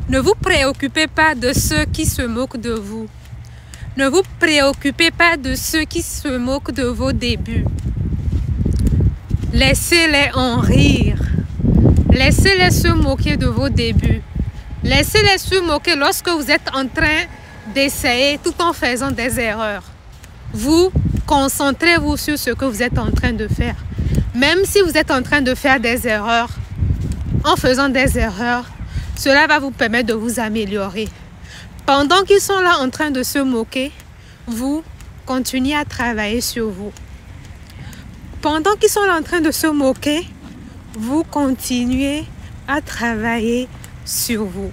Ne vous préoccupez pas de ceux qui se moquent de vous. Ne vous préoccupez pas de ceux qui se moquent de vos débuts. Laissez-les en rire. Laissez-les se moquer de vos débuts. Laissez-les se moquer lorsque vous êtes en train d'essayer tout en faisant des erreurs. Vous, concentrez-vous sur ce que vous êtes en train de faire. Même si vous êtes en train de faire des erreurs, en faisant des erreurs, cela va vous permettre de vous améliorer. Pendant qu'ils sont là en train de se moquer, vous continuez à travailler sur vous. Pendant qu'ils sont là en train de se moquer, vous continuez à travailler sur vous.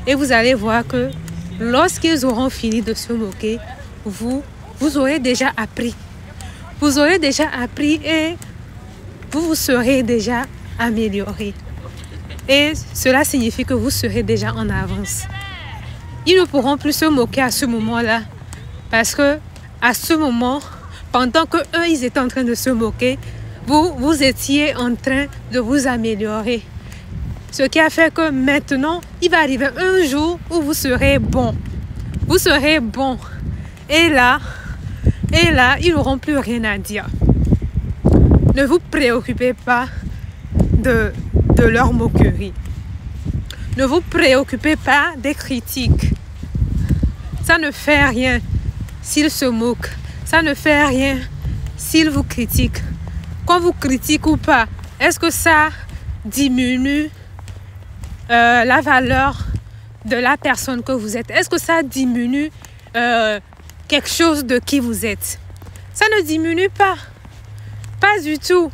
Et vous allez voir que lorsqu'ils auront fini de se moquer, vous aurez déjà appris. Vous aurez déjà appris et vous vous serez déjà amélioré. Et cela signifie que vous serez déjà en avance. Ils ne pourront plus se moquer à ce moment-là. Parce que à ce moment, pendant que eux, ils étaient en train de se moquer, vous étiez en train de vous améliorer. Ce qui a fait que maintenant, il va arriver un jour où vous serez bon. Vous serez bon. Et là, ils n'auront plus rien à dire. Ne vous préoccupez pas de leur moquerie. Ne vous préoccupez pas des critiques. Ça ne fait rien s'ils se moquent. Ça ne fait rien s'ils vous critiquent. Qu'on vous critique ou pas, est-ce que ça diminue la valeur de la personne que vous êtes? Est-ce que ça diminue quelque chose de qui vous êtes? Ça ne diminue pas. Pas du tout.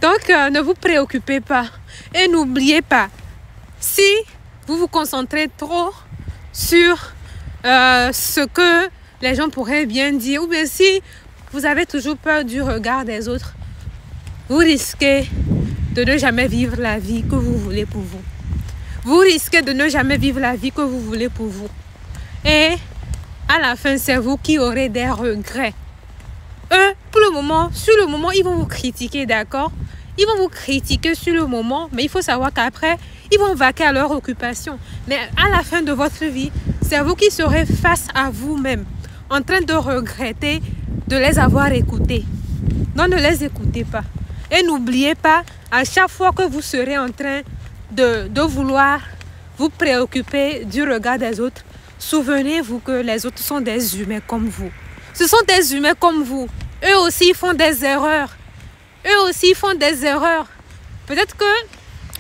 Donc, ne vous préoccupez pas. Et n'oubliez pas, si vous vous concentrez trop sur ce que les gens pourraient bien dire, ou bien si vous avez toujours peur du regard des autres, vous risquez de ne jamais vivre la vie que vous voulez pour vous. Vous risquez de ne jamais vivre la vie que vous voulez pour vous. Et à la fin, c'est vous qui aurez des regrets. Eux, pour le moment, sur le moment, ils vont vous critiquer, d'accord? Ils vont vous critiquer sur le moment, mais il faut savoir qu'après, ils vont vaquer à leur occupation. Mais à la fin de votre vie, c'est vous qui serez face à vous-même, en train de regretter de les avoir écoutés. Non, ne les écoutez pas. Et n'oubliez pas, à chaque fois que vous serez en train de vouloir vous préoccuper du regard des autres, souvenez-vous que les autres sont des humains comme vous. Ce sont des humains comme vous. Eux aussi font des erreurs. Eux aussi font des erreurs. Peut-être que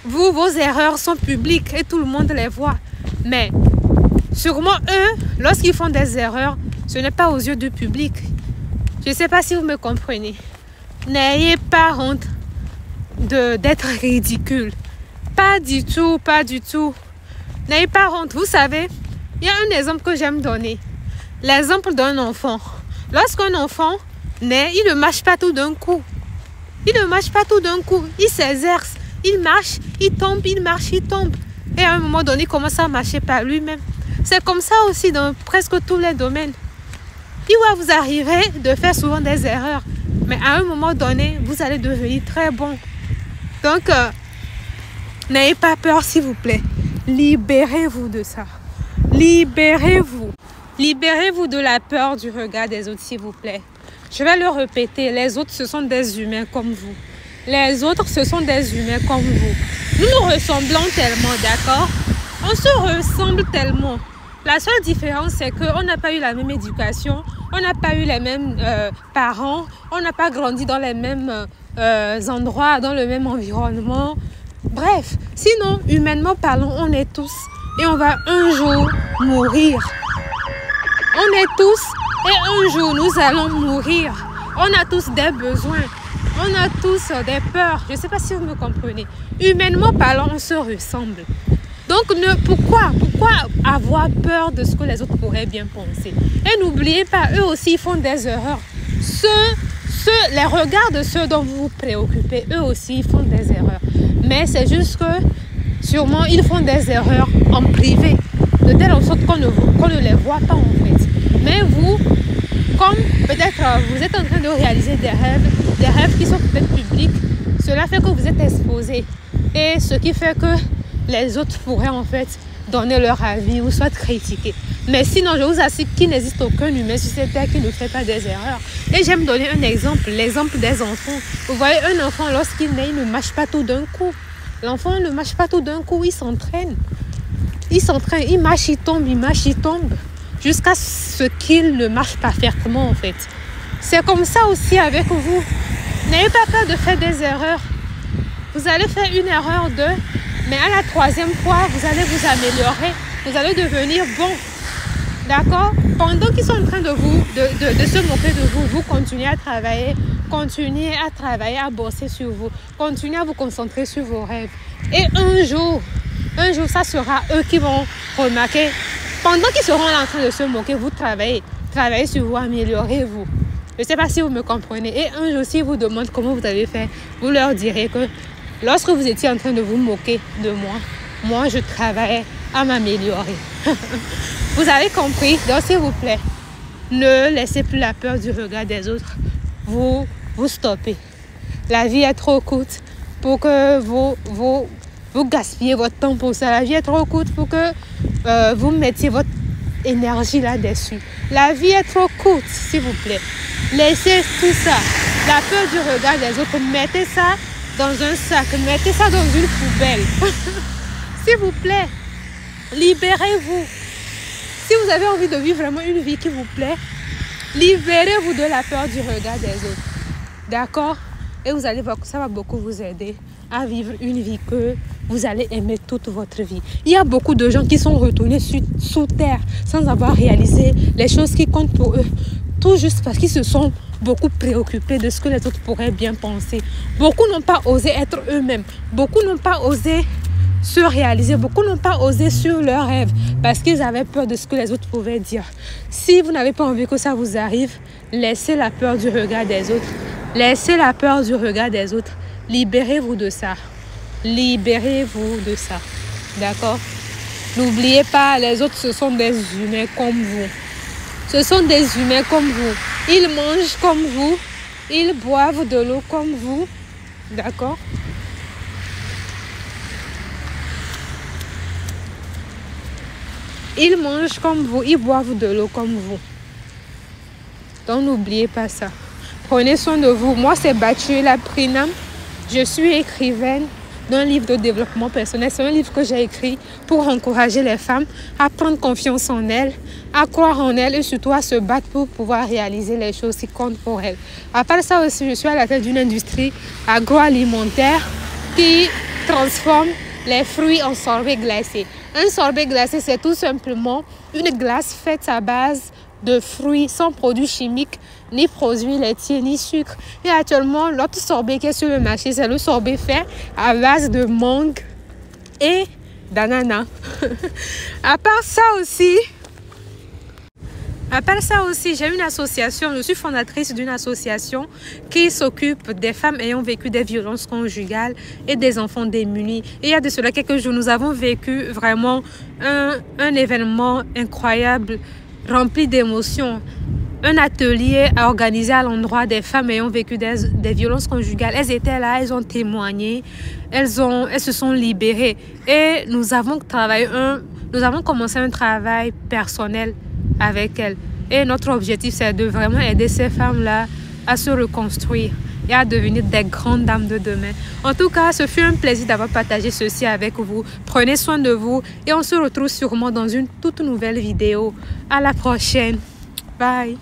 vos erreurs sont publiques et tout le monde les voit. Mais sûrement eux, lorsqu'ils font des erreurs, ce n'est pas aux yeux du public. Je ne sais pas si vous me comprenez. N'ayez pas honte d'être ridicule. Pas du tout, pas du tout. N'ayez pas honte. Vous savez, il y a un exemple que j'aime donner. L'exemple d'un enfant. Lorsqu'un enfant naît, il ne marche pas tout d'un coup. Il ne marche pas tout d'un coup. Il s'exerce. Il marche, il tombe, il marche, il tombe. Et à un moment donné, il commence à marcher par lui-même. C'est comme ça aussi dans presque tous les domaines. Il va vous arriver de faire souvent des erreurs. Mais à un moment donné, vous allez devenir très bon. Donc, n'ayez pas peur, s'il vous plaît. Libérez-vous de ça. Libérez-vous. Libérez-vous de la peur du regard des autres, s'il vous plaît. Je vais le répéter. Les autres, ce sont des humains comme vous. Les autres, ce sont des humains comme vous. Nous nous ressemblons tellement, d'accord? On se ressemble tellement. La seule différence, c'est qu'on n'a pas eu la même éducation. On n'a pas eu les mêmes parents. On n'a pas grandi dans les mêmes endroits, dans le même environnement. Bref, sinon, humainement parlant, on est tous. Et on va un jour mourir. On est tous et un jour nous allons mourir. On a tous des besoins. On a tous des peurs. Je ne sais pas si vous me comprenez. Humainement parlant, on se ressemble. Donc, pourquoi avoir peur de ce que les autres pourraient bien penser? Et n'oubliez pas, eux aussi font des erreurs. Les regards de ceux dont vous vous préoccupez, eux aussi font des erreurs. Mais c'est juste que sûrement ils font des erreurs en privé, de telle sorte qu'on ne les voit pas en fait. Mais vous, comme peut-être vous êtes en train de réaliser des rêves qui sont peut-être publics, cela fait que vous êtes exposé. Et ce qui fait que les autres pourraient en fait donner leur avis ou soit critiquer. Mais sinon, je vous assure qu'il n'existe aucun humain sur cette terre qui ne fait pas des erreurs. Et j'aime donner un exemple, l'exemple des enfants. Vous voyez, un enfant, lorsqu'il naît, il ne marche pas tout d'un coup. L'enfant ne marche pas tout d'un coup, il s'entraîne. Il s'entraîne, il marche, il tombe, jusqu'à ce qu'il ne marche parfaitement en fait. C'est comme ça aussi avec vous. N'ayez pas peur de faire des erreurs. Vous allez faire une erreur, mais à la troisième fois, vous allez vous améliorer. Vous allez devenir bon. D'accord? Pendant qu'ils sont en train de se moquer de vous, vous continuez à travailler, à bosser sur vous, continuez à vous concentrer sur vos rêves. Et un jour, ça sera eux qui vont remarquer. Pendant qu'ils seront là en train de se moquer, vous travaillez sur vous, améliorez-vous. Je ne sais pas si vous me comprenez. Et un jour, s'ils vous demandent comment vous avez fait, vous leur direz que lorsque vous étiez en train de vous moquer de moi, je travaillais à m'améliorer. Vous avez compris? Donc, s'il vous plaît, ne laissez plus la peur du regard des autres vous stopper. La vie est trop courte pour que vous gaspillez votre temps pour ça. La vie est trop courte pour que vous mettiez votre énergie là-dessus. La vie est trop courte, s'il vous plaît. Laissez tout ça. La peur du regard des autres, mettez ça dans un sac, mettez ça dans une poubelle. S'il vous plaît, libérez-vous. Si vous avez envie de vivre vraiment une vie qui vous plaît, libérez-vous de la peur du regard des autres. D'accord? Et vous allez voir que ça va beaucoup vous aider à vivre une vie que vous allez aimer toute votre vie. Il y a beaucoup de gens qui sont retournés sous terre sans avoir réalisé les choses qui comptent pour eux. Tout juste parce qu'ils se sont beaucoup préoccupés de ce que les autres pourraient bien penser. Beaucoup n'ont pas osé être eux-mêmes. Beaucoup n'ont pas osé se réaliser. Beaucoup n'ont pas osé sur leurs rêves parce qu'ils avaient peur de ce que les autres pouvaient dire. Si vous n'avez pas envie que ça vous arrive, laissez la peur du regard des autres. Laissez la peur du regard des autres. Libérez-vous de ça. Libérez-vous de ça. D'accord? N'oubliez pas, les autres, ce sont des humains comme vous. Ce sont des humains comme vous. Ils mangent comme vous. Ils boivent de l'eau comme vous. D'accord? Ils mangent comme vous. Ils boivent de l'eau comme vous. Donc, n'oubliez pas ça. Prenez soin de vous. Moi, c'est Batuela Prinam. Je suis écrivaine d'un livre de développement personnel. C'est un livre que j'ai écrit pour encourager les femmes à prendre confiance en elles, à croire en elles et surtout à se battre pour pouvoir réaliser les choses qui comptent pour elles. À part ça aussi, je suis à la tête d'une industrie agroalimentaire qui transforme les fruits en sorbet glacé. Un sorbet glacé, c'est tout simplement une glace faite à base de fruits sans produits chimiques, ni produits laitiers, ni sucre. Et actuellement, l'autre sorbet qui est sur le marché, c'est le sorbet fait à base de mangue et d'ananas. À part ça aussi, j'ai une association, je suis fondatrice d'une association qui s'occupe des femmes ayant vécu des violences conjugales et des enfants démunis. Et il y a de cela quelques jours, nous avons vécu vraiment un événement incroyable, rempli d'émotions. Un atelier organisé à l'endroit des femmes ayant vécu des violences conjugales. Elles étaient là, elles ont témoigné, elles se sont libérées. Et nous avons commencé un travail personnel avec elles. Et notre objectif, c'est de vraiment aider ces femmes-là à se reconstruire et à devenir des grandes dames de demain. En tout cas, ce fut un plaisir d'avoir partagé ceci avec vous. Prenez soin de vous et on se retrouve sûrement dans une toute nouvelle vidéo. À la prochaine. Bye.